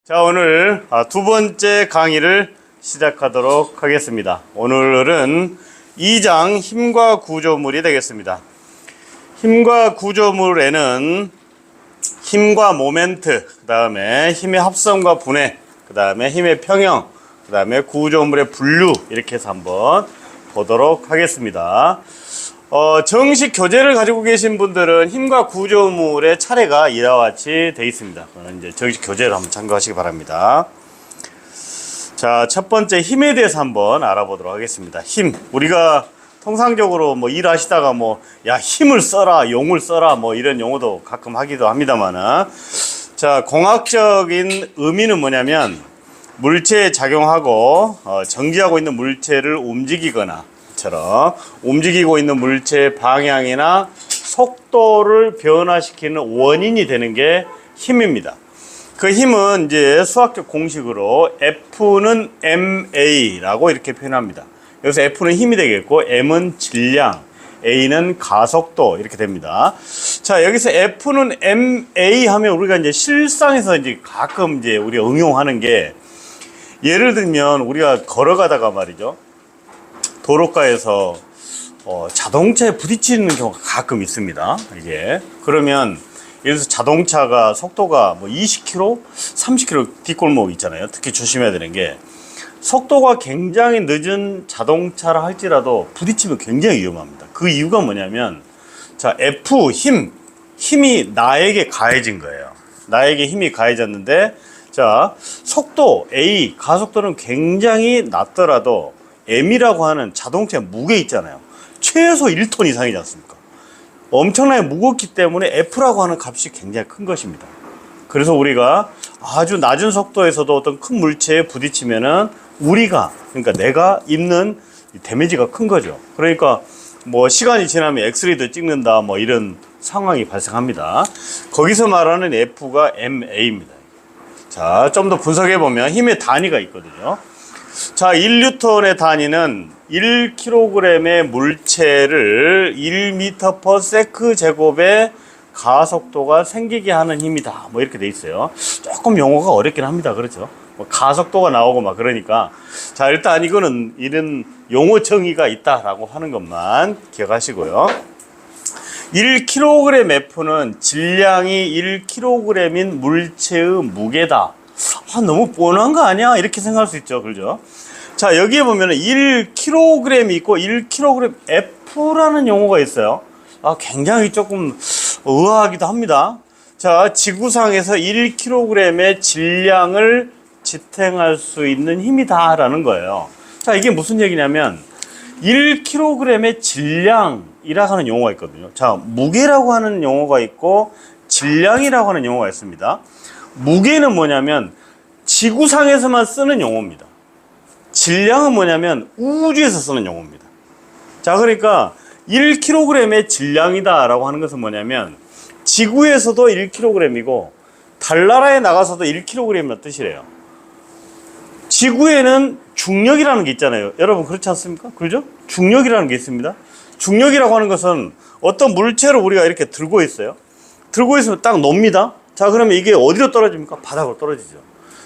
자, 오늘 두 번째 강의를 시작하도록 하겠습니다. 오늘은 2장 힘과 구조물이 되겠습니다. 힘과 구조물에는 힘과 모멘트, 그 다음에 힘의 합성과 분해, 그 다음에 힘의 평형, 그 다음에 구조물의 분류, 이렇게 해서 한번 보도록 하겠습니다. 정식 교재를 가지고 계신 분들은 힘과 구조물의 차례가 이와 같이 되어 있습니다. 이제 정식 교재를 한번 참고하시기 바랍니다. 자, 첫 번째 힘에 대해서 한번 알아보도록 하겠습니다. 힘. 우리가 통상적으로 일하시다가 야, 힘을 써라, 용을 써라, 이런 용어도 가끔 하기도 합니다만은. 자, 공학적인 의미는 뭐냐면, 물체에 작용하고, 정지하고 있는 물체를 움직이거나, 움직이고 있는 물체의 방향이나 속도를 변화시키는 원인이 되는 게 힘입니다. 그 힘은 이제 수학적 공식으로 F는 ma라고 이렇게 표현합니다. 여기서 F는 힘이 되겠고, M은 질량, A는 가속도, 이렇게 됩니다. 자, 여기서 F는 ma 하면 우리가 이제 실상에서 이제 가끔 이제 우리가 응용하는 게, 예를 들면 우리가 걸어가다가 말이죠, 도로가에서 자동차에 부딪히는 경우가 가끔 있습니다. 이게 그러면 예를 들어서 자동차가 속도가 20km, 30km 뒷골목 있잖아요. 특히 조심해야 되는 게, 속도가 굉장히 늦은 자동차라 할지라도 부딪히면 굉장히 위험합니다. 그 이유가 뭐냐면, 자, F 힘이 나에게 가해진 거예요. 나에게 힘이 가해졌는데, 자, 속도 A 가속도는 굉장히 낮더라도 M이라고 하는 자동차의 무게 있잖아요. 최소 1톤 이상이지 않습니까? 엄청나게 무겁기 때문에 F라고 하는 값이 굉장히 큰 것입니다. 그래서 우리가 아주 낮은 속도에서도 어떤 큰 물체에 부딪히면은 그러니까 내가 입는 데미지가 큰 거죠. 그러니까 시간이 지나면 엑스레이도 찍는다, 이런 상황이 발생합니다. 거기서 말하는 F가 ma입니다. 자, 좀 더 분석해 보면 힘의 단위가 있거든요. 자, 1뉴턴의 단위는 1kg의 물체를 1m/s 제곱의 가속도가 생기게 하는 힘이다. 이렇게 돼 있어요. 조금 용어가 어렵긴 합니다. 그렇죠? 가속도가 나오고 그러니까. 자, 일단 이거는 이런 용어 정의가 있다라고 하는 것만 기억하시고요. 1kg F는 질량이 1kg인 물체의 무게다. 너무 뻔한 거 아니야? 이렇게 생각할 수 있죠. 그죠? 자, 여기에 보면은 1kg이 있고 1kg F라는 용어가 있어요. 굉장히 조금 의아하기도 합니다. 자, 지구상에서 1kg의 질량을 지탱할 수 있는 힘이다라는 거예요. 자, 이게 무슨 얘기냐면 1kg의 질량이라고 하는 용어가 있거든요. 자, 무게라고 하는 용어가 있고 질량이라고 하는 용어가 있습니다. 무게는 뭐냐면 지구상에서만 쓰는 용어입니다. 질량은 뭐냐면 우주에서 쓰는 용어입니다. 자, 그러니까 1kg의 질량이다 라고 하는 것은 뭐냐면 지구에서도 1kg이고 달나라에 나가서도 1kg이라는 뜻이래요. 지구에는 중력이라는 게 있잖아요. 여러분 그렇지 않습니까? 그죠? 중력이라는 게 있습니다. 중력이라고 하는 것은 어떤 물체를 우리가 이렇게 들고 있어요. 들고 있으면 딱 놉니다. 자, 그러면 이게 어디로 떨어집니까? 바닥으로 떨어지죠.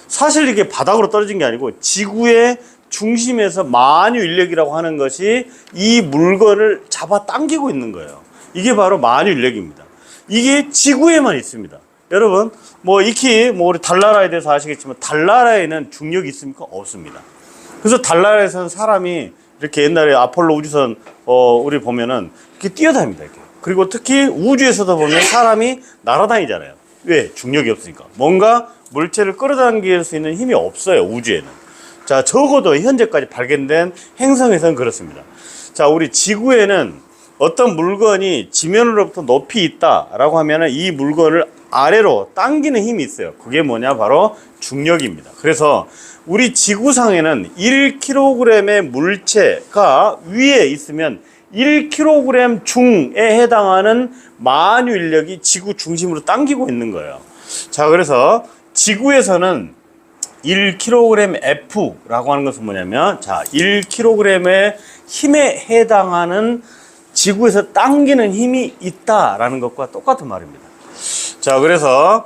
사실 이게 바닥으로 떨어진 게 아니고 지구의 중심에서 만유인력이라고 하는 것이 이 물건을 잡아 당기고 있는 거예요. 이게 바로 만유인력입니다. 이게 지구에만 있습니다. 여러분, 익히 우리 달나라에 대해서 아시겠지만 달나라에는 중력이 있습니까? 없습니다. 그래서 달나라에서는 사람이 이렇게 옛날에 아폴로 우주선 우리 보면은 이렇게 뛰어다닙니다. 이렇게. 그리고 특히 우주에서도 보면 사람이 날아다니잖아요. 왜? 중력이 없으니까. 뭔가 물체를 끌어당길 수 있는 힘이 없어요, 우주에는. 자, 적어도 현재까지 발견된 행성에서는 그렇습니다. 자, 우리 지구에는 어떤 물건이 지면으로부터 높이 있다라고 하면은 이 물건을 아래로 당기는 힘이 있어요. 그게 뭐냐? 바로 중력입니다. 그래서 우리 지구상에는 1kg의 물체가 위에 있으면 1kg 중에 해당하는 만유인력이 지구 중심으로 당기고 있는 거예요. 자, 그래서 지구에서는 1kg F라고 하는 것은 뭐냐면, 자, 1kg의 힘에 해당하는 지구에서 당기는 힘이 있다라는 것과 똑같은 말입니다. 자, 그래서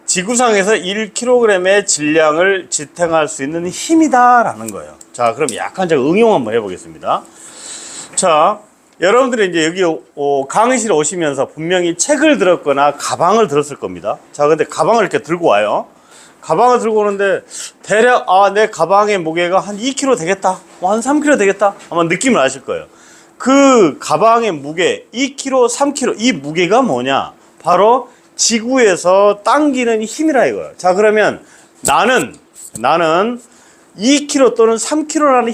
지구상에서 1kg의 질량을 지탱할 수 있는 힘이다라는 거예요. 자, 그럼 약간 제가 응용 한번 해보겠습니다. 자, 여러분들이 이제 여기 강의실에 오시면서 분명히 책을 들었거나 가방을 들었을 겁니다. 자, 근데 가방을 이렇게 들고 와요. 가방을 들고 오는데 대략 내 가방의 무게가 한 2kg 되겠다, 한 3kg 되겠다 아마 느낌을 아실 거예요. 그 가방의 무게 2kg, 3kg, 이 무게가 뭐냐? 바로 지구에서 당기는 힘이라 이거예요. 자, 그러면 나는 2kg 또는 3kg라는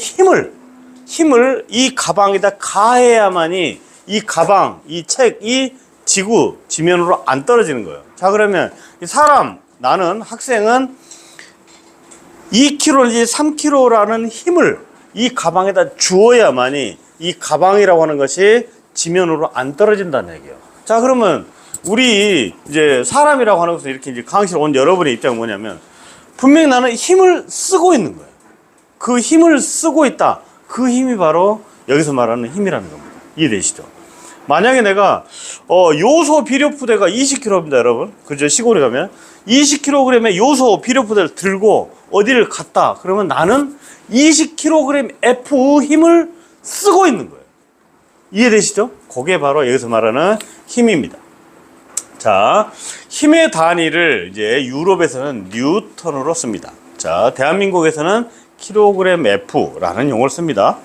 힘을 이 가방에다 가해야만이 이 가방, 이 책, 이 지구 지면으로 안 떨어지는 거예요. 자, 그러면 이 사람, 나는 학생은 2kg인지 3kg라는 힘을 이 가방에다 주어야만이 이 가방이라고 하는 것이 지면으로 안 떨어진다는 얘기예요. 자, 그러면 우리 이제 사람이라고 하는 것은 이렇게 이제 강의실 온 여러분의 입장은 뭐냐면 분명히 나는 힘을 쓰고 있는 거예요. 그 힘을 쓰고 있다. 그 힘이 바로 여기서 말하는 힘이라는 겁니다. 이해되시죠? 만약에 내가 요소 비료 푸대가 20kg입니다, 여러분. 그죠? 시골에 가면 20kg의 요소 비료 푸대를 들고 어디를 갔다. 그러면 나는 20kg F 힘을 쓰고 있는 거예요. 이해되시죠? 그게 바로 여기서 말하는 힘입니다. 자, 힘의 단위를 이제 유럽에서는 뉴턴으로 씁니다. 자, 대한민국에서는 킬로그램 F라는 용어를 씁니다.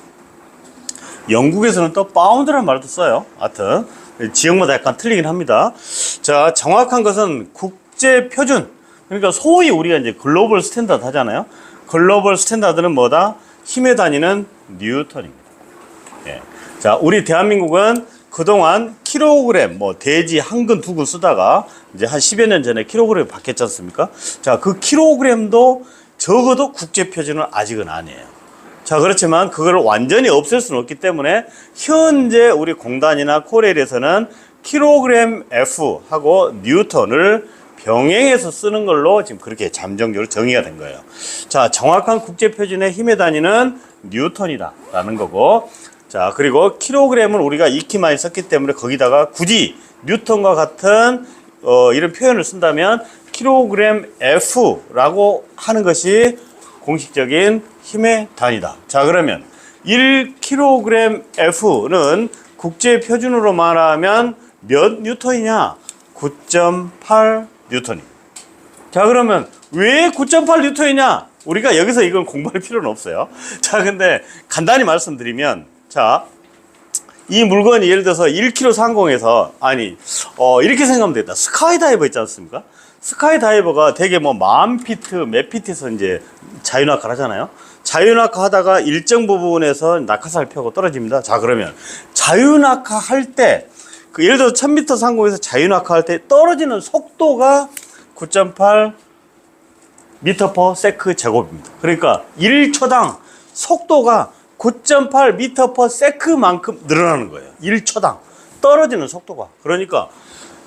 영국에서는 또 파운드라는 말도 써요. 하여튼 지역마다 약간 틀리긴 합니다. 자, 정확한 것은 국제 표준. 그러니까 소위 우리가 이제 글로벌 스탠다드 하잖아요. 글로벌 스탠다드는 뭐다? 힘의 단위는 뉴턴입니다. 예. 자, 우리 대한민국은 그동안 킬로그램, 돼지 한 근, 두 근 쓰다가 이제 한 10여 년 전에 킬로그램이 바뀌었지 않습니까? 자, 그 킬로그램도 적어도 국제 표준은 아직은 아니에요. 자, 그렇지만 그걸 완전히 없앨 수는 없기 때문에 현재 우리 공단이나 코레일에서는 킬로그램 F하고 뉴턴을 병행해서 쓰는 걸로 지금 그렇게 잠정적으로 정의가 된 거예요. 자, 정확한 국제 표준의 힘의 단위는 뉴턴이다라는 거고, 자, 그리고 킬로그램은 우리가 익히 많이 썼기 때문에 거기다가 굳이 뉴턴과 같은 이런 표현을 쓴다면 킬로그램 F라고 하는 것이 공식적인 힘의 단위다. 자, 그러면 1kg F는 국제 표준으로 말하면 몇 뉴턴이냐? 9.8 뉴턴이. 자, 그러면 왜 9.8 뉴턴이냐? 우리가 여기서 이건 공부할 필요는 없어요. 자, 근데 간단히 말씀드리면, 자, 이 물건이 예를 들어서 1kg 상공에서, 이렇게 생각하면 되겠다. 스카이다이버 있지 않습니까? 스카이다이버가 되게 만 피트, 몇 피트에서 이제 자유낙하를 하잖아요. 자유낙하 하다가 일정 부분에서 낙하산을 펴고 떨어집니다. 자, 그러면 자유낙하 할 때, 예를 들어서 1000m 상공에서 자유낙하 할 때 떨어지는 속도가 9.8 미터 퍼 세크 제곱입니다. 그러니까 1초당 속도가 9.8 미터 퍼 세크만큼 늘어나는 거예요. 1초당 떨어지는 속도가. 그러니까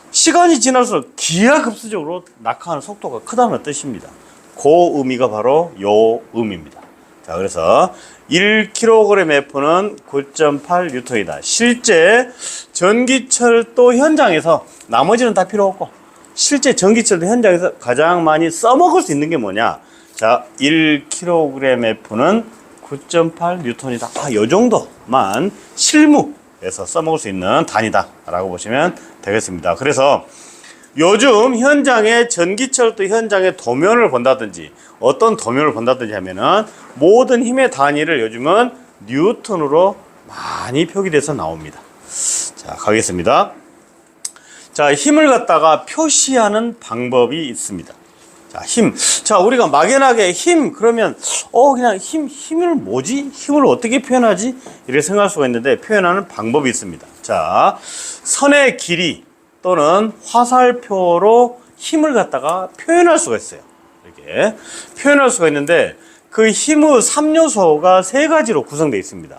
시간이 지날수록 기하급수적으로 낙하하는 속도가 크다는 뜻입니다. 그 의미가 바로 요 의미입니다. 자, 그래서 1kg F는 9.8 뉴턴이다. 실제 전기철도 현장에서, 나머지는 다 필요 없고, 실제 전기철도 현장에서 가장 많이 써먹을 수 있는 게 뭐냐? 자, 1kg F는 9.8 뉴턴이다. 요 정도만 실무에서 써먹을 수 있는 단위다 라고 보시면 되겠습니다. 그래서 요즘 현장의 전기철도 현장의 도면을 본다든지 어떤 도면을 본다든지 하면은 모든 힘의 단위를 요즘은 뉴턴으로 많이 표기돼서 나옵니다. 자, 가겠습니다. 자, 힘을 갖다가 표시하는 방법이 있습니다. 자, 힘. 자, 우리가 막연하게 힘, 그러면, 그냥 힘을 뭐지? 힘을 어떻게 표현하지? 이렇게 생각할 수가 있는데, 표현하는 방법이 있습니다. 자, 선의 길이 또는 화살표로 힘을 갖다가 표현할 수가 있어요. 이렇게 표현할 수가 있는데, 그 힘의 3요소가 3가지로 구성되어 있습니다.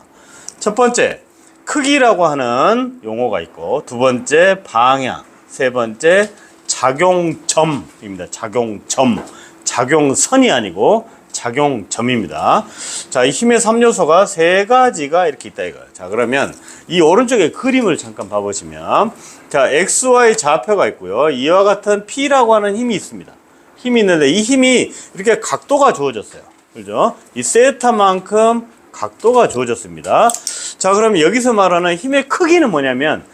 첫 번째, 크기라고 하는 용어가 있고, 두 번째, 방향, 세 번째, 작용점입니다. 작용점. 작용선이 아니고 작용점입니다. 자, 이 힘의 3요소가 3가지가 이렇게 있다 이거예요. 자, 그러면 이 오른쪽에 그림을 잠깐 봐보시면, 자, XY 좌표가 있고요. 이와 같은 P라고 하는 힘이 있습니다. 힘이 있는데 이 힘이 이렇게 각도가 주어졌어요. 그죠? 이 세타만큼 각도가 주어졌습니다. 자, 그럼 여기서 말하는 힘의 크기는 뭐냐면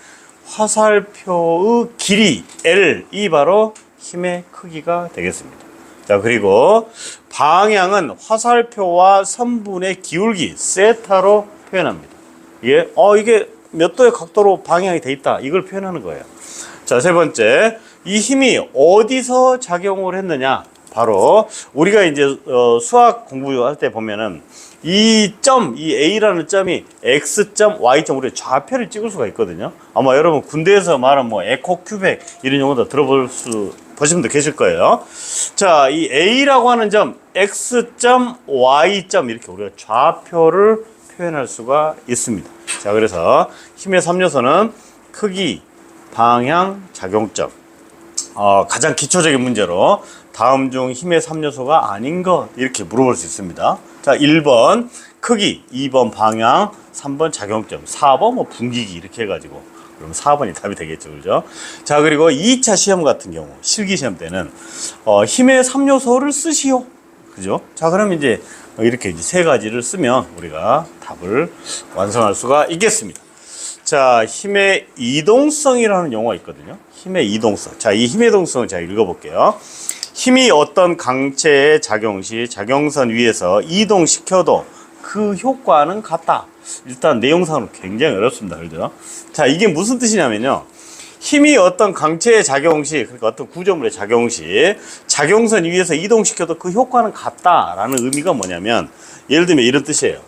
화살표의 길이 L이 바로 힘의 크기가 되겠습니다. 자, 그리고 방향은 화살표와 선분의 기울기 세타로 표현합니다. 이게 몇 도의 각도로 방향이 돼 있다, 이걸 표현하는 거예요. 자, 세 번째, 이 힘이 어디서 작용을 했느냐, 바로 우리가 이제 수학 공부할 때 보면은 이 A라는 점이 X점, Y점, 우리 좌표를 찍을 수가 있거든요. 아마 여러분 군대에서 말하는 뭐 에코 큐백 이런 용어도 보신 분도 계실 거예요. 자, 이 A라고 하는 점, X점, Y점, 이렇게 우리가 좌표를 표현할 수가 있습니다. 자, 그래서 힘의 3요소는 크기, 방향, 작용점. 가장 기초적인 문제로 다음 중 힘의 3요소가 아닌 것, 이렇게 물어볼 수 있습니다. 자, 1번 크기, 2번 방향, 3번 작용점, 4번 뭐 분기기, 이렇게 해가지고 그럼 4번이 답이 되겠죠, 그죠? 자, 그리고 2차 시험 같은 경우, 실기 시험 때는 힘의 3요소를 쓰시오, 그죠? 자, 그럼 이제 이렇게 이제 세 가지를 쓰면 우리가 답을 완성할 수가 있겠습니다. 자, 힘의 이동성이라는 용어가 있거든요. 힘의 이동성. 자, 이 힘의 이동성을 제가 읽어볼게요. 힘이 어떤 강체의 작용 시 작용선 위에서 이동시켜도 그 효과는 같다. 일단 내용상으로 굉장히 어렵습니다. 그죠? 자, 이게 무슨 뜻이냐면요. 힘이 어떤 강체의 작용 시, 그러니까 어떤 구조물의 작용 시 작용선 위에서 이동시켜도 그 효과는 같다라는 의미가 뭐냐면, 예를 들면 이런 뜻이에요.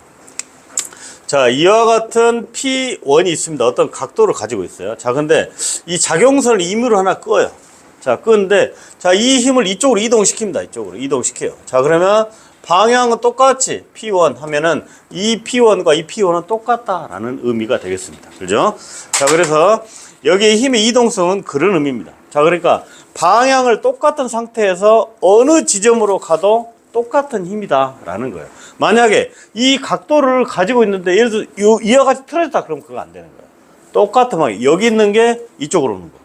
자, 이와 같은 P1이 있습니다. 어떤 각도를 가지고 있어요. 자, 근데 이 작용선을 임의로 하나 끄어요. 자, 끄는데, 자, 이 힘을 이쪽으로 이동시킵니다. 이쪽으로 이동시켜요. 자, 그러면 방향은 똑같이 P1 하면은 이 P1과 이 P1은 똑같다라는 의미가 되겠습니다. 그죠? 자, 그래서 여기에 힘의 이동성은 그런 의미입니다. 자, 그러니까 방향을 똑같은 상태에서 어느 지점으로 가도 똑같은 힘이다라는 거예요. 만약에 이 각도를 가지고 있는데 예를 들어 이와 같이 틀어졌다, 그러면 그거 안 되는 거예요. 똑같은 방향, 여기 있는 게 이쪽으로 오는 거예요.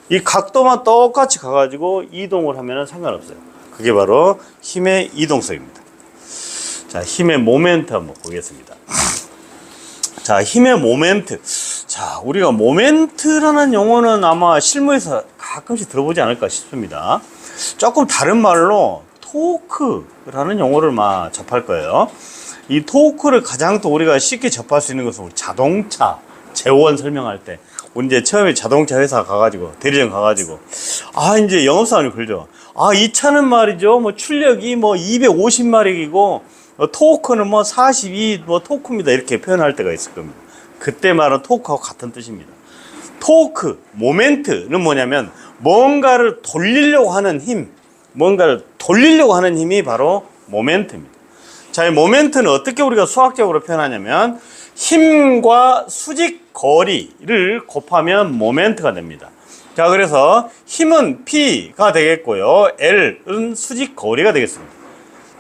이 각도만 똑같이 가가지고 이동을 하면 상관없어요. 그게 바로 힘의 이동성입니다. 자, 힘의 모멘트 한번 보겠습니다. 자, 힘의 모멘트. 자, 우리가 모멘트라는 용어는 아마 실무에서 가끔씩 들어보지 않을까 싶습니다. 조금 다른 말로 토크라는 용어를 접할 거예요. 이 토크를 가장 또 우리가 쉽게 접할 수 있는 것은 우리 자동차 재원 설명할 때, 이제 처음에 자동차 회사 가가지고, 대리점 가가지고, 이제 영업사원이 그러죠. 이 차는 말이죠, 뭐 출력이 뭐 250마력이고, 토크는 뭐 42, 토크입니다. 이렇게 표현할 때가 있을 겁니다. 그때 말은 토크하고 같은 뜻입니다. 토크, 모멘트는 뭐냐면, 뭔가를 돌리려고 하는 힘이 바로 모멘트입니다. 자, 이 모멘트는 어떻게 우리가 수학적으로 표현하냐면, 힘과 수직 거리를 곱하면 모멘트가 됩니다. 자, 그래서 힘은 P가 되겠고요. L은 수직 거리가 되겠습니다.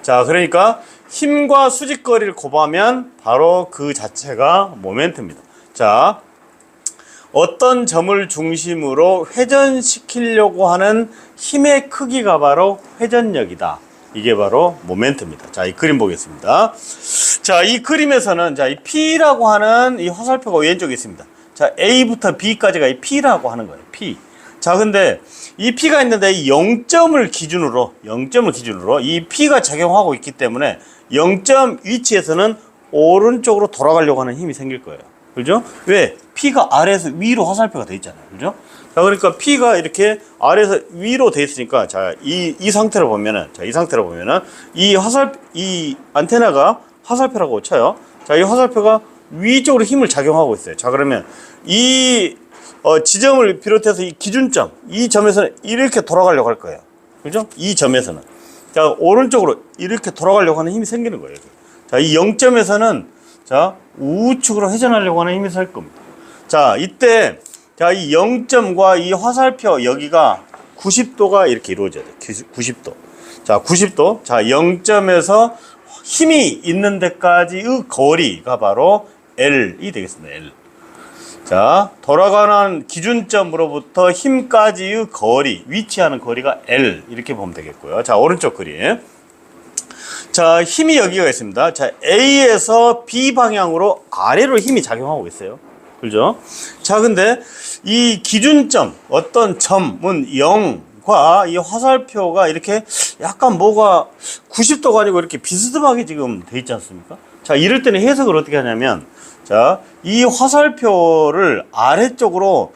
자, 그러니까 힘과 수직 거리를 곱하면 바로 그 자체가 모멘트입니다. 자, 어떤 점을 중심으로 회전시키려고 하는 힘의 크기가 바로 회전력이다. 이게 바로 모멘트입니다. 자, 이 그림 보겠습니다. 자, 이 그림에서는 이 P라고 하는 이 화살표가 왼쪽에 있습니다. 자, A부터 B까지가 이 P라고 하는 거예요. P. 자, 근데 이 P가 있는데 이 0점을 기준으로 이 P가 작용하고 있기 때문에 0점 위치에서는 오른쪽으로 돌아가려고 하는 힘이 생길 거예요. 그죠? 왜? P가 아래에서 위로 화살표가 돼 있잖아요. 그죠? 자, 그러니까 P가 이렇게 아래에서 위로 돼 있으니까, 자, 이 상태로 보면은, 이 안테나가 화살표라고 쳐요. 자, 이 화살표가 위쪽으로 힘을 작용하고 있어요. 자, 그러면 이 지점을 비롯해서 이 기준점, 이 점에서는 이렇게 돌아가려고 할 거예요. 그죠? 이 점에서는. 자, 오른쪽으로 이렇게 돌아가려고 하는 힘이 생기는 거예요. 자, 이 0점에서는, 자, 우측으로 회전하려고 하는 힘이 생 겁니다. 자, 이때, 자, 이 0점과 이 화살표 여기가 90도가 이렇게 이루어져야 돼요. 90도. 자, 90도. 자, 0점에서 힘이 있는 데까지의 거리가 바로 L이 되겠습니다. L. 자, 돌아가는 기준점으로부터 힘까지의 거리, 위치하는 거리가 L 이렇게 보면 되겠고요. 자, 오른쪽 그림. 자, 힘이 여기가 있습니다. 자, A에서 B 방향으로 아래로 힘이 작용하고 있어요. 그죠? 자, 근데 이 기준점, 어떤 점은 0과 이 화살표가 이렇게 약간 뭐가 90도가 아니고 이렇게 비스듬하게 지금 돼 있지 않습니까? 자, 이럴 때는 해석을 어떻게 하냐면, 자, 이 화살표를 아래쪽으로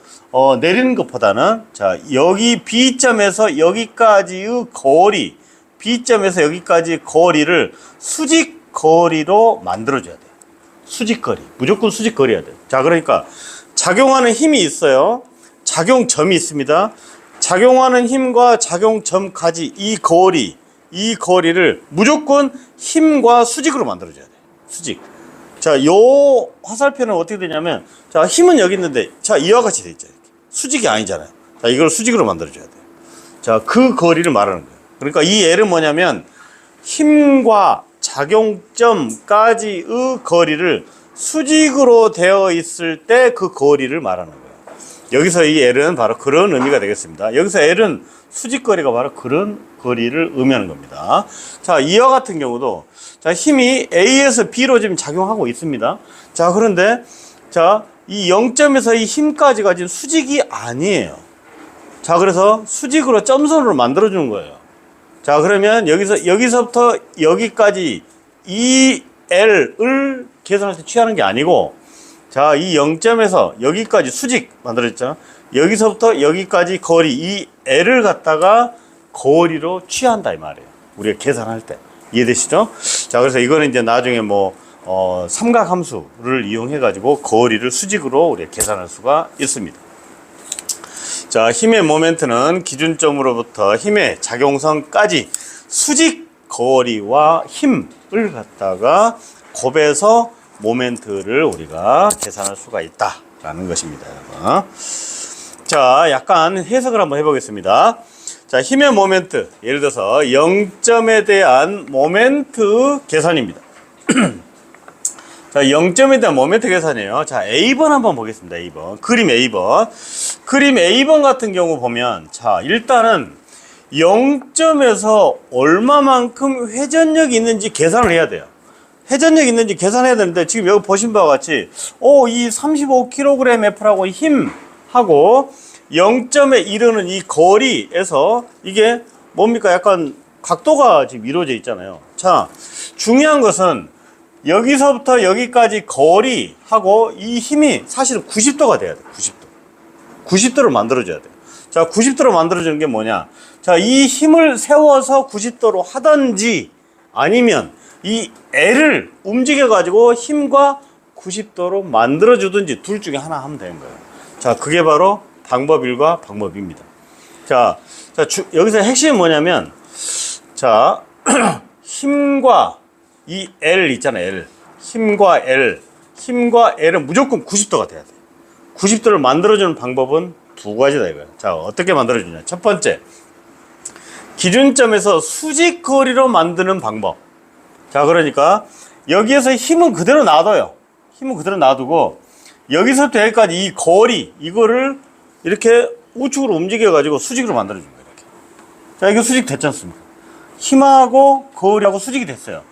내리는 것보다는, 자, 여기 B점에서 여기까지의 거리, B점에서 여기까지 거리를 수직 거리로 만들어줘야 돼요. 수직 거리. 무조건 수직 거리여야 돼요. 자, 그러니까 작용하는 힘이 있어요. 작용점이 있습니다. 작용하는 힘과 작용점까지 이 거리를 무조건 힘과 수직으로 만들어줘야 돼요. 수직. 자, 요 화살표는 어떻게 되냐면, 자, 힘은 여기 있는데, 자, 이와 같이 돼 있잖아요. 수직이 아니잖아요. 자, 이걸 수직으로 만들어줘야 돼요. 자, 그 거리를 말하는 거예요. 그러니까 이 L은 뭐냐면, 힘과 작용점까지의 거리를 수직으로 되어 있을 때 그 거리를 말하는 거예요. 여기서 이 L은 바로 그런 의미가 되겠습니다. 여기서 L은 수직거리가 바로 그런 거리를 의미하는 겁니다. 자, 이와 같은 경우도, 자, 힘이 A에서 B로 지금 작용하고 있습니다. 자, 그런데, 자, 이 0점에서 이 힘까지가 지금 수직이 아니에요. 자, 그래서 수직으로 점선으로 만들어주는 거예요. 자, 그러면 여기서부터 여기까지 이 L을 계산할 때 취하는 게 아니고, 자, 이 0점에서 여기까지 수직 만들어졌잖아. 여기서부터 여기까지 거리, 이 L을 갖다가 거리로 취한다, 이 말이에요. 우리가 계산할 때. 이해되시죠? 자, 그래서 이거는 이제 나중에 삼각함수를 이용해가지고 거리를 수직으로 우리가 계산할 수가 있습니다. 자, 힘의 모멘트는 기준점으로부터 힘의 작용선까지 수직 거리와 힘을 갖다가 곱해서 모멘트를 우리가 계산할 수가 있다라는 것입니다, 여러분. 자, 약간 해석을 한번 해보겠습니다. 자, 힘의 모멘트, 예를 들어서 0점에 대한 모멘트 계산입니다. 자, 0점에 대한 모멘트 계산이에요. 자, A번 한번 보겠습니다. A번. 그림 A번. 그림 A번 같은 경우 보면, 자, 일단은 0점에서 얼마만큼 회전력이 있는지 계산을 해야 돼요. 회전력이 있는지 계산해야 되는데, 지금 여기 보신 바와 같이, 이 35kgF라고 힘하고 0점에 이르는 이 거리에서 이게 뭡니까? 약간 각도가 지금 이루어져 있잖아요. 자, 중요한 것은 여기서부터 여기까지 거리하고 이 힘이 사실은 90도가 돼야 돼요. 90도를 만들어줘야 돼요. 자, 90도로 만들어주는 게 뭐냐? 자, 이 힘을 세워서 90도로 하든지 아니면 이 L을 움직여가지고 힘과 90도로 만들어주든지 둘 중에 하나 하면 되는 거예요. 자, 그게 바로 방법 1과 방법 2입니다. 자, 여기서 핵심은 뭐냐면, 자, 힘과 이 L 있잖아요, L. 힘과 L은 무조건 90도가 돼야 돼요. 90도를 만들어주는 방법은 두 가지다 이거예요. 자, 어떻게 만들어주냐. 첫 번째, 기준점에서 수직 거리로 만드는 방법. 자, 그러니까 여기에서 힘은 그대로 놔둬요. 힘은 그대로 놔두고 여기서부터 여기까지 이 거리, 이거를 이렇게 우측으로 움직여가지고 수직으로 만들어준 거예요. 이렇게. 자, 이거 수직 됐지 않습니까? 힘하고 거리하고 수직이 됐어요.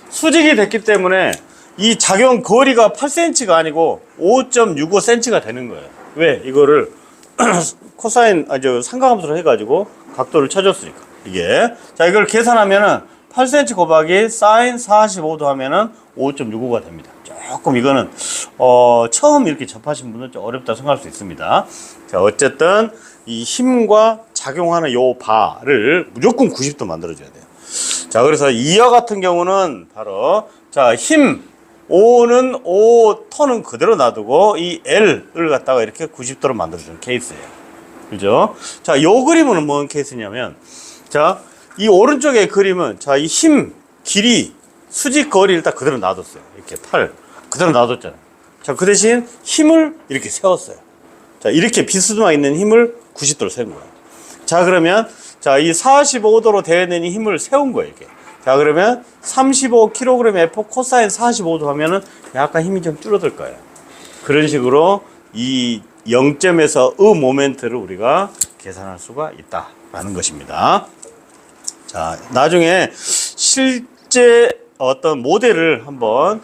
수직이 됐기 때문에 이 작용 거리가 8cm가 아니고 5.65cm가 되는 거예요. 왜? 이거를 삼각함수로 해가지고 각도를 쳐줬으니까. 이게. 자, 이걸 계산하면은 8cm 곱하기 사인 45도 하면은 5.65가 됩니다. 조금 이거는, 처음 이렇게 접하신 분은 좀 어렵다 생각할 수 있습니다. 자, 어쨌든 이 힘과 작용하는 요 바를 무조건 90도 만들어줘야 돼요. 자, 그래서 이와 같은 경우는 바로, 자, 힘, 턴은 그대로 놔두고 이 L을 갖다가 이렇게 90도로 만들어주는 케이스예요. 그죠? 자, 요 그림은 뭔 케이스냐면, 자, 이 오른쪽의 그림은, 자, 이 힘, 길이, 수직 거리를 딱 그대로 놔뒀어요. 이렇게 팔, 그대로 놔뒀잖아요. 자, 그 대신 힘을 이렇게 세웠어요. 자, 이렇게 비스듬하게 있는 힘을 90도로 세운 거예요. 자, 그러면, 자, 이 45도로 되어 있는 이 힘을 세운 거예요, 이렇게. 자, 그러면 35kgF 코사인 45도 하면은 약간 힘이 좀 줄어들 거예요. 그런 식으로 이 0점에서 의 모멘트를 우리가 계산할 수가 있다라는 것입니다. 자, 나중에 실제 어떤 모델을 한번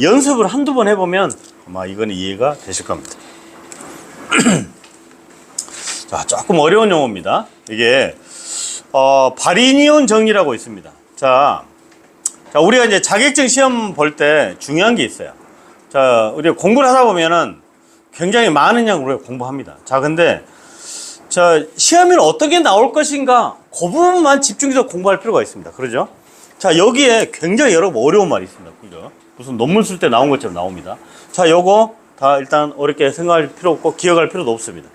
연습을 한두 번 해보면 아마 이건 이해가 되실 겁니다. 자, 조금 어려운 용어입니다. 이게 바리니온 정리라고 있습니다. 자, 우리가 이제 자격증 시험 볼 때 중요한 게 있어요. 자, 우리가 공부를 하다 보면은 굉장히 많은 양을 우리가 공부합니다. 자, 근데 자, 시험에는 어떻게 나올 것인가 그 부분만 집중해서 공부할 필요가 있습니다. 그러죠? 자, 여기에 굉장히 여러 어려운 말이 있습니다. 그죠? 무슨 논문 쓸 때 나온 것처럼 나옵니다. 자, 요거 다 일단 어렵게 생각할 필요 없고 기억할 필요도 없습니다.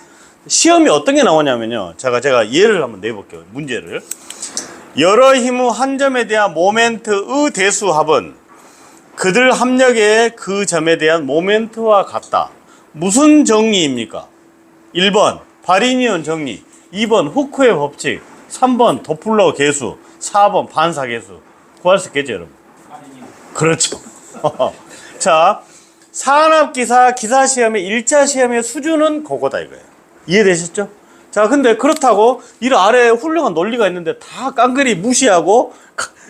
시험이 어떤 게 나오냐면요. 제가 예를 한번 내볼게요. 문제를. 여러 힘의 한 점에 대한 모멘트의 대수합은 그들 합력의 그 점에 대한 모멘트와 같다. 무슨 정리입니까? 1번 바리니온 정리, 2번 후크의 법칙, 3번 도플러 계수, 4번 반사 계수. 구할 수 있겠죠, 여러분? 그렇죠. 자, 산업기사 기사시험의 1차 시험의 수준은 그거다 이거예요. 이해되셨죠? 자, 근데 그렇다고 이 아래에 훌륭한 논리가 있는데 다 깡그리 무시하고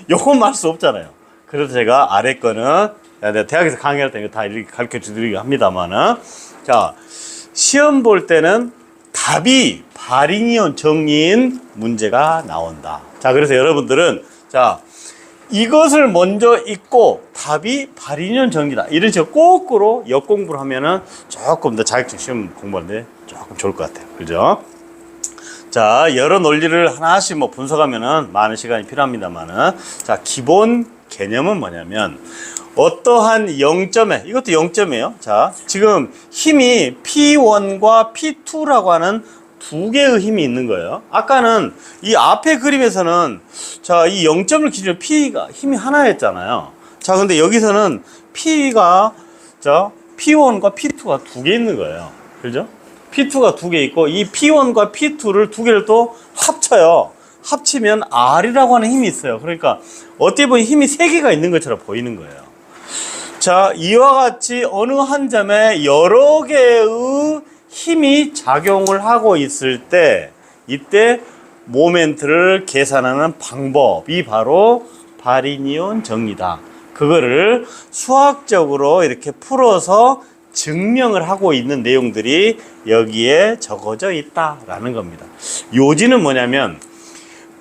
요것만 할 수 없잖아요. 그래서 제가 아래 거는 내가 대학에서 강의할 때 다 이렇게 가르쳐 드리긴 합니다만은, 자, 시험 볼 때는 답이 바리니온 정리인 문제가 나온다. 자, 그래서 여러분들은 자, 이것을 먼저 읽고 답이 바리니온 정리다. 이런 식으로 거꾸로 역공부를 하면은 조금 더 자격증 시험 공부하는데 조금 좋을 것 같아요. 그죠? 자, 여러 논리를 하나씩 뭐 분석하면은 많은 시간이 필요합니다만은, 자, 기본 개념은 뭐냐면, 어떠한 0점에, 이것도 0점이에요. 자, 지금 힘이 P1과 P2라고 하는 두 개의 힘이 있는 거예요. 아까는 이 앞에 그림에서는 자, 이 0점을 기준으로 P가 힘이 하나였잖아요. 자, 근데 여기서는 P가 자, P1과 P2가 두 개 있는 거예요. 그죠? P2가 두 개 있고 이 P1과 P2를 두 개를 또 합쳐요. 합치면 R이라고 하는 힘이 있어요. 그러니까 어떻게 보면 힘이 세 개가 있는 것처럼 보이는 거예요. 자, 이와 같이 어느 한 점에 여러 개의 힘이 작용을 하고 있을 때 이때 모멘트를 계산하는 방법이 바로 바리니온 정리다. 그거를 수학적으로 이렇게 풀어서 증명을 하고 있는 내용들이 여기에 적어져 있다라는 겁니다. 요지는 뭐냐면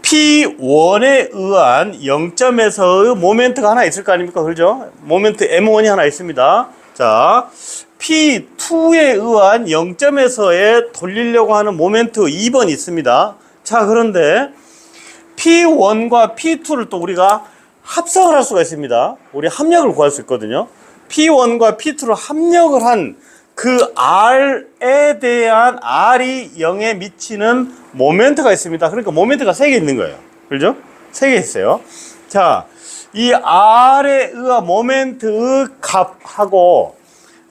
P1에 의한 0점에서의 모멘트가 하나 있을 거 아닙니까? 그렇죠? 모멘트 M1이 하나 있습니다. 자, P2에 의한 0점에서의 돌리려고 하는 모멘트 2번 있습니다. 자, 그런데 P1과 P2를 또 우리가 합성을 할 수가 있습니다. 우리 합력을 구할 수 있거든요. P1과 P2를 합력을 한 그 R에 대한 R이 0에 미치는 모멘트가 있습니다. 그러니까 모멘트가 3개 있는 거예요. 그렇죠? 3개 있어요. 자, 이 R에 의한 모멘트의 값하고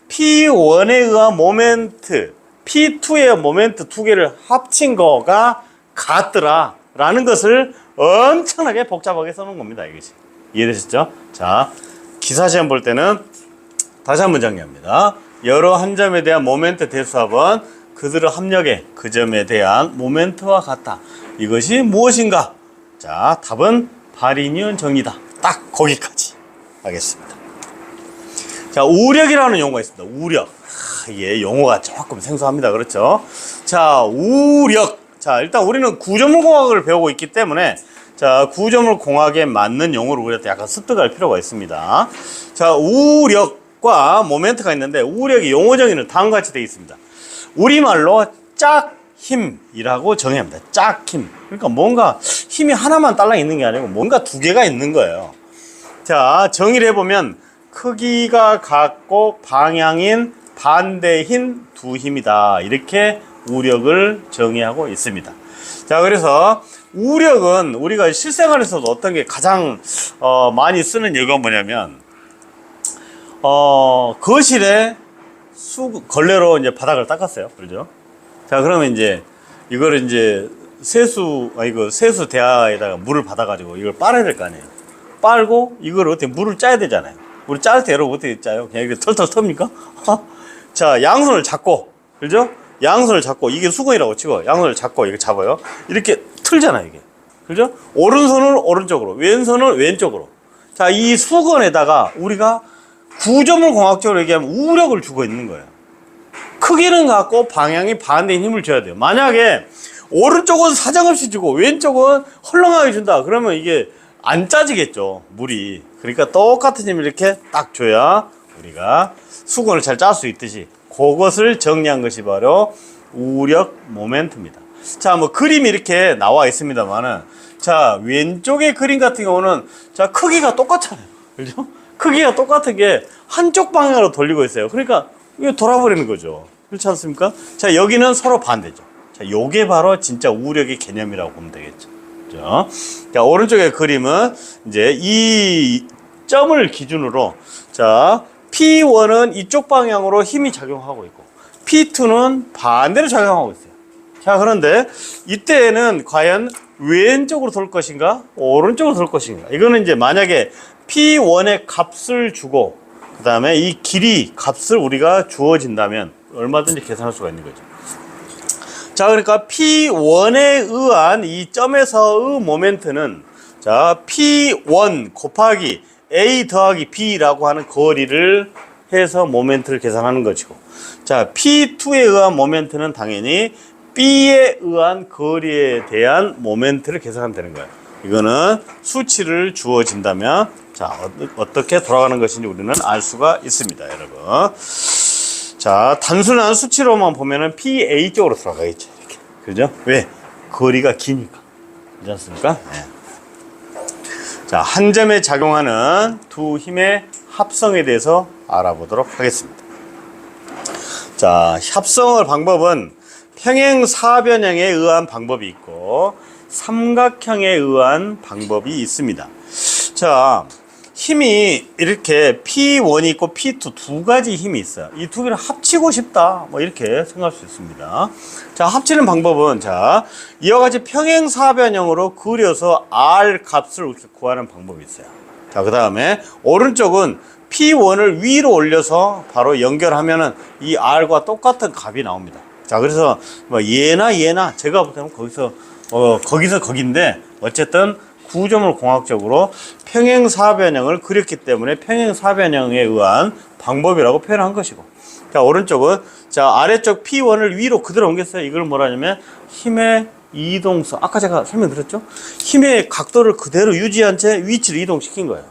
P1에 의한 모멘트, P2의 모멘트 두 개를 합친 거가 같더라 라는 것을 엄청나게 복잡하게 써놓은 겁니다. 이것이. 이해되셨죠? 자, 기사시험 볼 때는 다시 한번 정리합니다. 여러 한 점에 대한 모멘트 대수합은 그들의 합력의 그 점에 대한 모멘트와 같다. 이것이 무엇인가? 자, 답은 바리니온 정리다. 딱 거기까지 하겠습니다. 자, 우력이라는 용어가 있습니다. 우력. 이게 용어가 조금 생소합니다. 그렇죠? 자, 우력. 자, 일단 우리는 구조물공학을 배우고 있기 때문에 자, 구조물공학에 맞는 용어를 우리가 약간 습득할 필요가 있습니다. 자, 우력과 모멘트가 있는데 우력의 용어 정의는 다음과 같이 되어 있습니다. 우리말로 짝힘이라고 정의합니다. 짝힘. 그러니까 뭔가 힘이 하나만 딸랑 있는 게 아니고 뭔가 두 개가 있는 거예요. 자, 정의를 해보면 크기가 같고 방향인 반대인 두 힘이다. 이렇게 우력을 정의하고 있습니다. 자, 그래서 우력은 우리가 실생활에서도 어떤 게 가장 많이 쓰는 예가 뭐냐면 거실에 걸레로 이제 바닥을 닦았어요. 그렇죠? 자, 그러면 이제 이거를 이제 세수 대야에다가 물을 받아가지고 이걸 빨아야 될 거 아니에요. 빨고 이걸 어떻게 물을 짜야 되잖아요. 물을 짤 때 여러분 어떻게 짜요? 그냥 이렇게 털털 텁니까? 자, 양손을 잡고, 그죠? 양손을 잡고, 이게 수건이라고 치고, 양손을 잡고, 이렇게 잡아요. 이렇게 틀잖아요, 이게. 그죠? 오른손을 오른쪽으로, 왼손을 왼쪽으로. 자, 이 수건에다가 우리가 구조물 공학적으로 얘기하면 우력을 주고 있는 거예요. 크기는 같고 방향이 반대인 힘을 줘야 돼요. 만약에 오른쪽은 사정없이 주고 왼쪽은 헐렁하게 준다. 그러면 이게 안 짜지겠죠, 물이. 그러니까 똑같은 힘을 이렇게 딱 줘야 우리가 수건을 잘 짤 수 있듯이 그것을 정리한 것이 바로 우력 모멘트입니다. 자, 뭐 그림이 이렇게 나와 있습니다만은, 자, 왼쪽의 그림 같은 경우는 자, 크기가 똑같잖아요. 그죠? 크기가 똑같은 게 한쪽 방향으로 돌리고 있어요. 그러니까 이게 돌아버리는 거죠. 그렇지 않습니까? 자, 여기는 서로 반대죠. 자, 요게 바로 진짜 우력의 개념이라고 보면 되겠죠. 그죠? 자, 오른쪽의 그림은 이제 이 점을 기준으로, 자, P1은 이쪽 방향으로 힘이 작용하고 있고, P2는 반대로 작용하고 있어요. 자, 그런데 이때는 과연 왼쪽으로 돌 것인가, 오른쪽으로 돌 것인가? 이거는 이제 만약에 P1의 값을 주고, 그 다음에 이 길이 값을 우리가 주어진다면 얼마든지 계산할 수가 있는 거죠. 자, 그러니까 P1에 의한 이 점에서의 모멘트는, 자, P1 곱하기 A 더하기 B라고 하는 거리를 해서 모멘트를 계산하는 것이고, 자, P2에 의한 모멘트는 당연히 B에 의한 거리에 대한 모멘트를 계산하면 되는 거예요. 이거는 수치를 주어진다면, 자, 어떻게 돌아가는 것인지 우리는 알 수가 있습니다, 여러분. 자, 단순한 수치로만 보면은 PA 쪽으로 돌아가겠죠, 이렇게. 그죠? 왜? 거리가 기니까. 그렇지 않습니까? 네. 자, 한 점에 작용하는 두 힘의 합성에 대해서 알아보도록 하겠습니다. 자, 합성의 방법은 평행사변형에 의한 방법이 있고 삼각형에 의한 방법이 있습니다. 자, 힘이 이렇게 P1이 있고 P2 두 가지 힘이 있어요. 이 두 개를 합치고 싶다, 뭐 이렇게 생각할 수 있습니다. 자, 합치는 방법은, 자, 이와 같이 평행사변형으로 그려서 R 값을 이렇게 구하는 방법이 있어요. 자, 그 다음에 오른쪽은 P1을 위로 올려서 바로 연결하면은 이 R과 똑같은 값이 나옵니다. 자, 그래서 뭐 얘나 제가 볼 때는 거기서 거긴데, 어쨌든 구조물 공학적으로 평행사변형을 그렸기 때문에 평행사변형에 의한 방법이라고 표현한 것이고, 자, 오른쪽은, 자, 아래쪽 P1을 위로 그대로 옮겼어요. 이걸 뭐라 하냐면 힘의 이동성. 아까 제가 설명드렸죠? 힘의 각도를 그대로 유지한 채 위치를 이동시킨 거예요.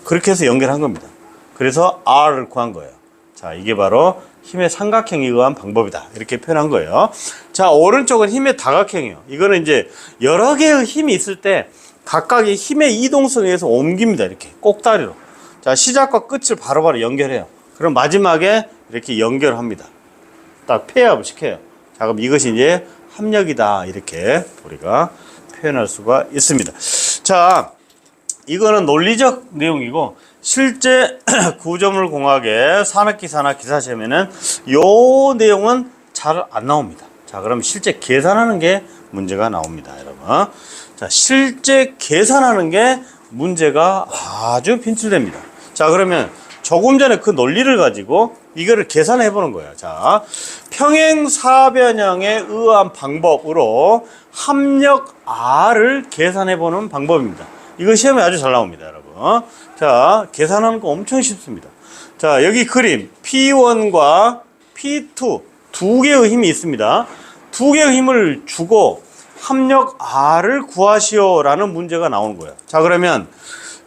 그렇게 해서 연결한 겁니다. 그래서 R을 구한 거예요. 자, 이게 바로 힘의 삼각형에 의한 방법이다, 이렇게 표현한 거예요. 자, 오른쪽은 힘의 다각형이에요. 이거는 이제 여러 개의 힘이 있을 때 각각의 힘의 이동성에 의해서 옮깁니다. 이렇게 꼭다리로. 자, 시작과 끝을 바로바로 연결해요. 그럼 마지막에 이렇게 연결합니다. 딱 폐합을 시켜요. 자, 그럼 이것이 이제 합력이다, 이렇게 우리가 표현할 수가 있습니다. 자, 이거는 논리적 내용이고, 실제 구조물 공학의 산업기사나 기사시험에는 요 내용은 잘 안 나옵니다. 자, 그럼 실제 계산하는 게 문제가 나옵니다, 여러분. 자, 실제 계산하는 게 문제가 아주 빈출됩니다. 자, 그러면 조금 전에 그 논리를 가지고 이거를 계산해 보는 거예요. 자, 평행사변형에 의한 방법으로 합력 R을 계산해 보는 방법입니다. 이거 시험에 아주 잘 나옵니다, 여러분. 자, 계산하는 거 엄청 쉽습니다. 자, 여기 그림 P1과 P2 두 개의 힘이 있습니다. 두 개의 힘을 주고 합력 R을 구하시오라는 문제가 나오는 거예요. 자, 그러면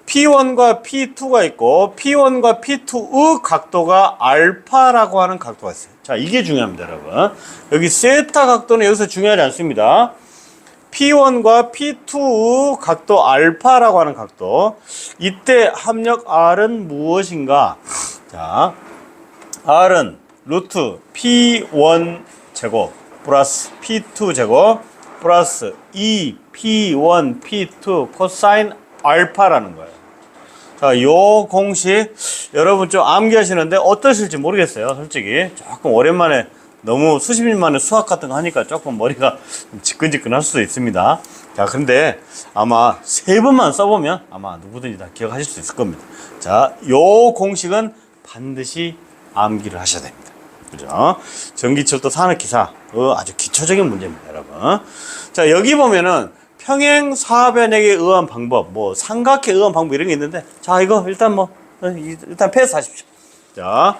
P1과 P2가 있고 P1과 P2의 각도가 알파라고 하는 각도가 있어요. 자, 이게 중요합니다, 여러분. 여기 세타 각도는 여기서 중요하지 않습니다. P1과 P2 각도 알파라고 하는 각도. 이때 합력 R은 무엇인가? 자, R은 루트 P1 제곱 플러스 P2 제곱 플러스 2P1 P2 코사인 알파라는 거예요. 자, 요 공식 여러분 좀 암기하시는데 어떠실지 모르겠어요. 솔직히 조금 오랜만에, 너무 수십 년 만에 수학 같은 거 하니까 조금 머리가 지끈지끈할 수도 있습니다. 자, 근데 아마 세 번만 써보면 아마 누구든지 다 기억하실 수 있을 겁니다. 자, 요 공식은 반드시 암기를 하셔야 됩니다. 그죠? 전기철도 산업기사. 아주 기초적인 문제입니다, 여러분. 자, 여기 보면은 평행 사변액에 의한 방법, 뭐 삼각형에 의한 방법 이런 게 있는데, 자, 이거 일단 패스하십시오. 자,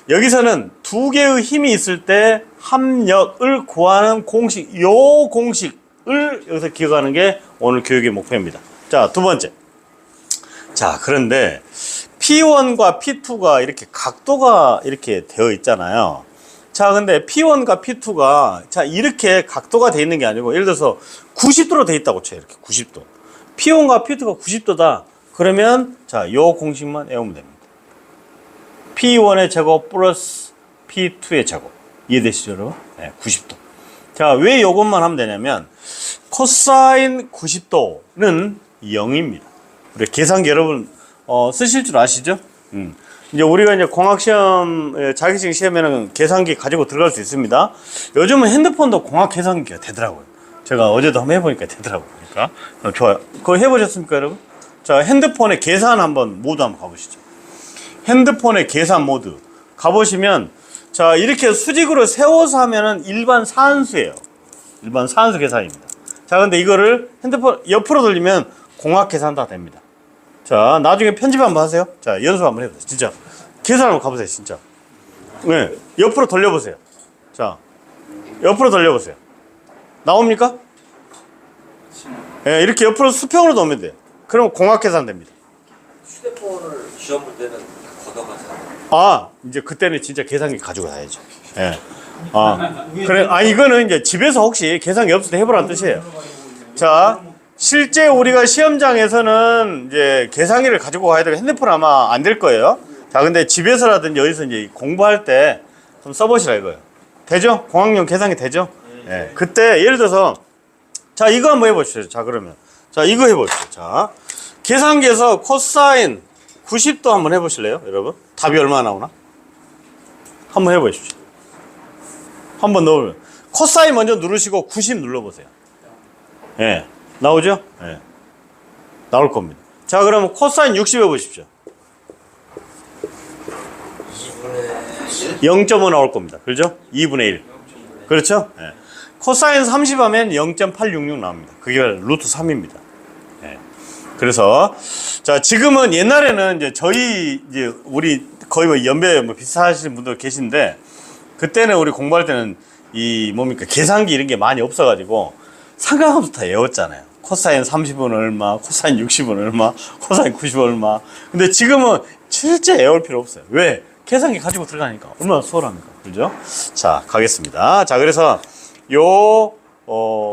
여기서는 두 개의 힘이 있을 때 합력을 구하는 공식, 요 공식을 여기서 기억하는 게 오늘 교육의 목표입니다. 자, 두 번째. 자, 그런데 P1과 P2가 이렇게 각도가 이렇게 되어 있잖아요. 자, 근데 P1과 P2가 자, 이렇게 각도가 되어 있는 게 아니고, 예를 들어서 90도로 되어 있다고 쳐요. 이렇게 90도. P1과 P2가 90도다. 그러면 자, 요 공식만 외우면 됩니다. P1의 제곱 플러스 P2의 제곱. 이해되시죠, 여러분? 네, 90도. 자, 왜 요것만 하면 되냐면 코사인 90도는 0입니다. 우리 계산기 여러분 쓰실 줄 아시죠? 이제 우리가 이제 공학시험, 자격증 시험에는 계산기 가지고 들어갈 수 있습니다. 요즘은 핸드폰도 공학 계산기가 되더라고요. 제가 어제도 한번 해보니까 되더라고요. 그러니까 좋아요. 그거 해보셨습니까, 여러분? 자, 핸드폰의 계산 모드 한번 가보시죠. 핸드폰의 계산 모드 가보시면, 자, 이렇게 수직으로 세워서 하면은 일반 산수예요. 일반 산수 계산입니다. 자, 근데 이거를 핸드폰 옆으로 돌리면 공학 계산 다 됩니다. 자, 나중에 편집 한번 하세요. 자, 연습 한번 해보세요. 진짜. 계산 한번 가보세요, 진짜. 네, 옆으로 돌려보세요. 자, 옆으로 돌려보세요. 나옵니까? 네, 이렇게 옆으로 수평으로 놓으면 돼요. 그러면 공학 계산 됩니다. 휴대폰을 시험 볼 때는 걷어가잖아요. 아, 이제 그때는 진짜 계산기 가지고 가야죠. 예. 네. 그래. 이거는 이제 집에서 혹시 계산기 없을 때 해보라는 뜻이에요. 자, 실제 우리가 시험장에서는 이제 계산기를 가지고 가야 되고 핸드폰 아마 안 될 거예요. 자, 근데 집에서라든지 여기서 이제 공부할 때 좀 써보시라 이거예요. 되죠? 공학용 계산기 되죠? 예. 네. 그때 예를 들어서 자, 이거 한번 해보시죠. 자, 그러면 자, 이거 해보시죠. 자, 계산기에서 코사인 90도 한번 해보실래요, 여러분? 답이 얼마나 나오나? 한번 해보십시오. 한번 넣으면 코사인 먼저 누르시고 90 눌러보세요. 예. 네. 나오죠? 예. 네. 나올 겁니다. 자, 그러면 코사인 60 해보십시오. 0.5 나올 겁니다. 그렇죠? 2분의 1. 그렇죠? 예. 네. 코사인 30 하면 0.866 나옵니다. 그게 루트 3입니다. 예. 그래서, 자, 지금은 옛날에는 이제 우리 거의 뭐 연배 비슷하신 분들 계신데, 그때는 우리 공부할 때는 계산기 이런 게 많이 없어가지고, 상관없이 다 외웠잖아요. 코사인 30은 얼마, 코사인 60은 얼마, 코사인 90은 얼마. 근데 지금은 실제 외울 필요 없어요. 왜? 계산기 가지고 들어가니까 얼마나 수월합니까? 그죠? 자, 가겠습니다. 자, 그래서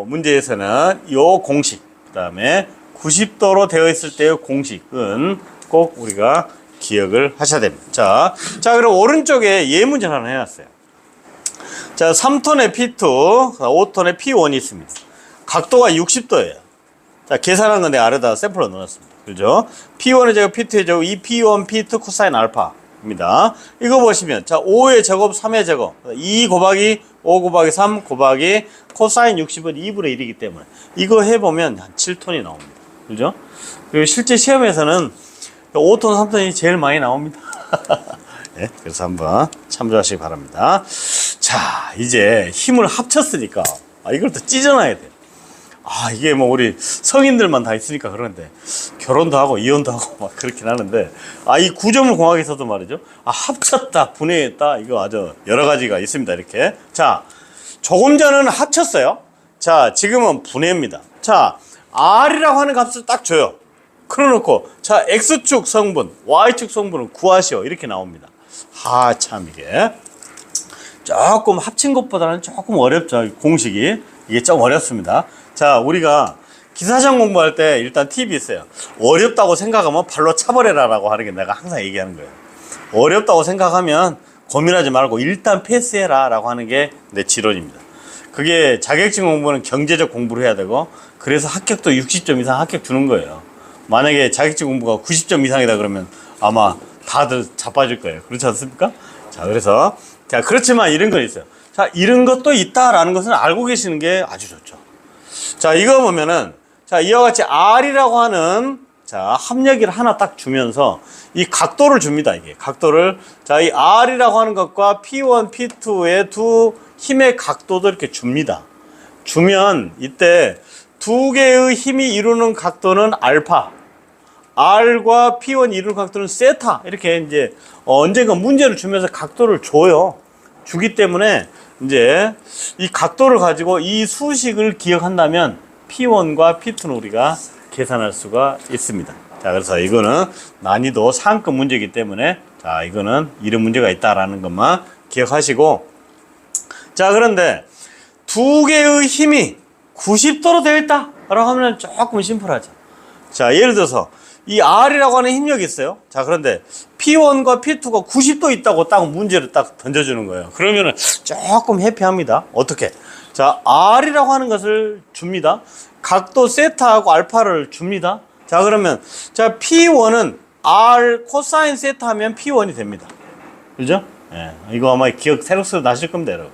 문제에서는 요 공식, 그 다음에 90도로 되어 있을 때의 공식은 꼭 우리가 기억을 하셔야 됩니다. 자, 그럼 오른쪽에 예문제 하나 해놨어요. 자, 3톤의 P2, 5톤의 P1이 있습니다. 각도가 60도예요. 자, 계산한 건 내가 아래다 샘플로 넣어놨습니다. 그죠? P1의 제곱, P2의 제곱, 이 P1, P2 코사인 알파입니다. 이거 보시면, 자, 5의 제곱, 3의 제곱, 2 곱하기 5 곱하기 3 곱하기 코사인 60은 2분의 1이기 때문에 이거 해보면 한 7톤이 나옵니다. 그죠? 그리고 실제 시험에서는 5톤, 3톤이 제일 많이 나옵니다. 네, 그래서 한번 참조하시기 바랍니다. 자, 이제 힘을 합쳤으니까 이걸 또 찢어놔야 돼요. 이게 뭐 우리 성인들만 다 있으니까 그런데 결혼도 하고 이혼도 하고 막 그렇긴 하는데 이 구조물 공학에서도 말이죠. 합쳤다, 분해했다, 이거 아주 여러 가지가 있습니다. 이렇게. 자, 조금 전에는 합쳤어요. 자, 지금은 분해입니다. 자, R이라고 하는 값을 딱 줘요. 그러놓고 자, X축 성분, Y축 성분을 구하시오. 이렇게 나옵니다. 참 이게 조금 합친 것보다는 조금 어렵죠. 공식이. 이게 좀 어렵습니다. 자, 우리가 기사시험 공부할 때 일단 팁이 있어요. 어렵다고 생각하면 발로 차버려라 라고 하는 게 내가 항상 얘기하는 거예요. 어렵다고 생각하면 고민하지 말고 일단 패스해라 라고 하는 게 내 지론입니다. 그게 자격증 공부는 경제적 공부를 해야 되고, 그래서 합격도 60점 이상 합격 주는 거예요. 만약에 자격증 공부가 90점 이상이다 그러면 아마 다들 자빠질 거예요. 그렇지 않습니까? 자, 그래서 자, 그렇지만 이런 건 있어요. 자, 이런 것도 있다라는 것은 알고 계시는 게 아주 좋죠. 자, 이거 보면은 자, 이와 같이 R이라고 하는 자, 합력을 하나 딱 주면서 이 각도를 줍니다. 이게 각도를. 자, 이 R이라고 하는 것과 P1, P2의 두 힘의 각도도 이렇게 줍니다. 주면 이때 두 개의 힘이 이루는 각도는 알파, R과 P1 이루는 각도는 세타. 이렇게 이제 언젠가 문제를 주면서 각도를 줘요. 주기 때문에 이제 이 각도를 가지고 이 수식을 기억한다면 P1과 P2는 우리가 계산할 수가 있습니다. 자, 그래서 이거는 난이도 상급 문제이기 때문에 자, 이거는 이런 문제가 있다라는 것만 기억하시고, 자, 그런데 두 개의 힘이 90도로 되어 있다 라고 하면 조금 심플하죠. 자, 예를 들어서 이 R이라고 하는 힘력이 있어요. 자, 그런데 P1과 P2가 90도 있다고 딱 문제를 딱 던져주는 거예요. 그러면은 조금 해피합니다. 어떻게? 자, R이라고 하는 것을 줍니다. 각도 세타하고 알파를 줍니다. 자, 그러면 자, P1은 R 코사인 세타 하면 P1이 됩니다. 그죠? 예. 이거 아마 기억 새록새록 나실 겁니다, 여러분.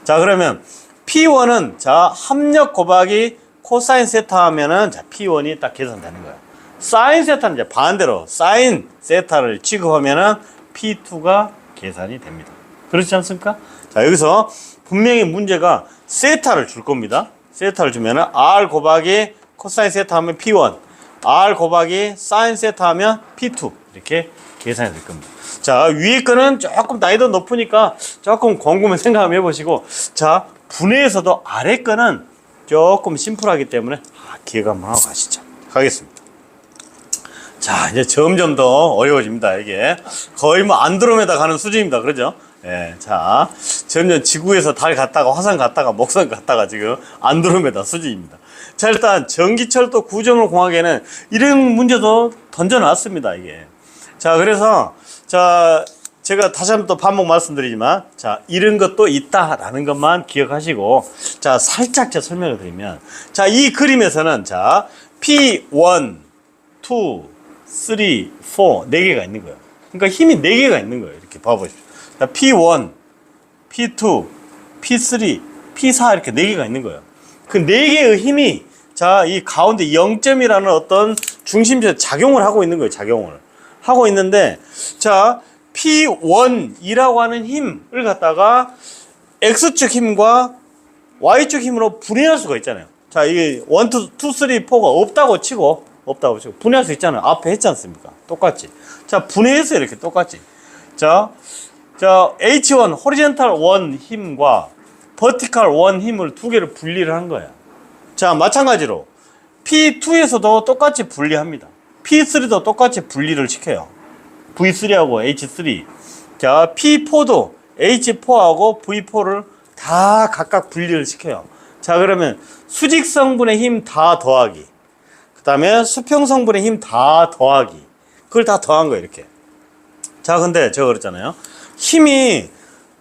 자, 그러면 P1은 자, 합력 곱하기 코사인 세타 하면은 자, P1이 딱 계산되는 거예요. 사인 세타는 이제 반대로 사인 세타를 취급하면은 P2가 계산이 됩니다. 그렇지 않습니까? 자, 여기서 분명히 문제가 세타를 줄 겁니다. 세타를 주면은 R 곱하기 코사인 세타 하면 P1, R 곱하기 사인 세타 하면 P2 이렇게 계산이 될 겁니다. 자, 위에 거는 조금 난이도 높으니까 조금 곰곰이 생각 한번 해보시고, 자, 분해에서도 아래 거는 조금 심플하기 때문에 기억 한번 하고 가시죠. 가겠습니다. 자, 이제 점점 더 어려워집니다. 이게 거의 뭐 안드로메다 가는 수준입니다. 그러죠? 예, 자, 점점 지구에서 달 갔다가 화성 갔다가 목성 갔다가 지금 안드로메다 수준입니다. 자, 일단 전기철도 구조물 공학에는 이런 문제도 던져놨습니다. 이게. 자, 그래서 자, 제가 다시 한번 또 반복 말씀드리지만, 자, 이런 것도 있다라는 것만 기억하시고, 자, 살짝 제가 설명을 드리면, 자, 이 그림에서는 자, P1, 2, 3, 4, 4개가 있는 거예요. 그러니까 힘이 4개가 있는 거예요. 이렇게 봐보십시오. 자, P1, P2, P3, P4 이렇게 4개가 있는 거예요. 그 4개의 힘이 자, 이 가운데 0점이라는 어떤 중심지에 작용을 하고 있는 거예요. 작용을 하고 있는데, 자, P1이라고 하는 힘을 갖다가 X축 힘과 Y축 힘으로 분해할 수가 있잖아요. 자, 이게 1, 2, 3, 4가 없다고 치고 분해할 수 있잖아요. 앞에 했지 않습니까? 똑같이. 자, 분해했어요. 이렇게 똑같이. 자, H1, horizontal 1 힘과 vertical 1 힘을 두 개를 분리를 한 거예요. 자, 마찬가지로 P2에서도 똑같이 분리합니다. P3도 똑같이 분리를 시켜요. V3하고 H3. 자, P4도 H4하고 V4를 다 각각 분리를 시켜요. 자, 그러면 수직 성분의 힘 다 더하기, 그 다음에 수평 성분의 힘 다 더하기, 그걸 다 더한 거예요. 이렇게. 자, 근데 제가 그랬잖아요. 힘이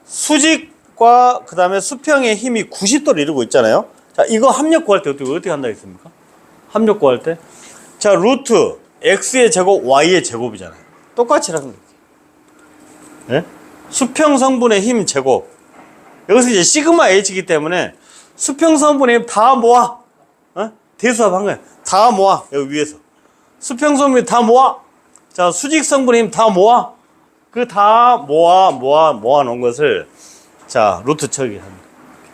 수직과 그 다음에 수평의 힘이 90도를 이루고 있잖아요. 자, 이거 합력 구할 때 어떻게 한다 했습니까? 합력 구할 때. 자, 루트 x의 제곱 y의 제곱이잖아요. 똑같이 하는 거예요. 네? 수평 성분의 힘 제곱. 여기서 이제 시그마 h이기 때문에 수평 성분의 힘 다 모아. 어? 대수합한 거예요. 다 모아. 여기 위에서. 수평 성분의 힘 다 모아. 자, 수직 성분의 힘 다 모아. 그 다 모아 놓은 것을 자, 루트 처리합니다.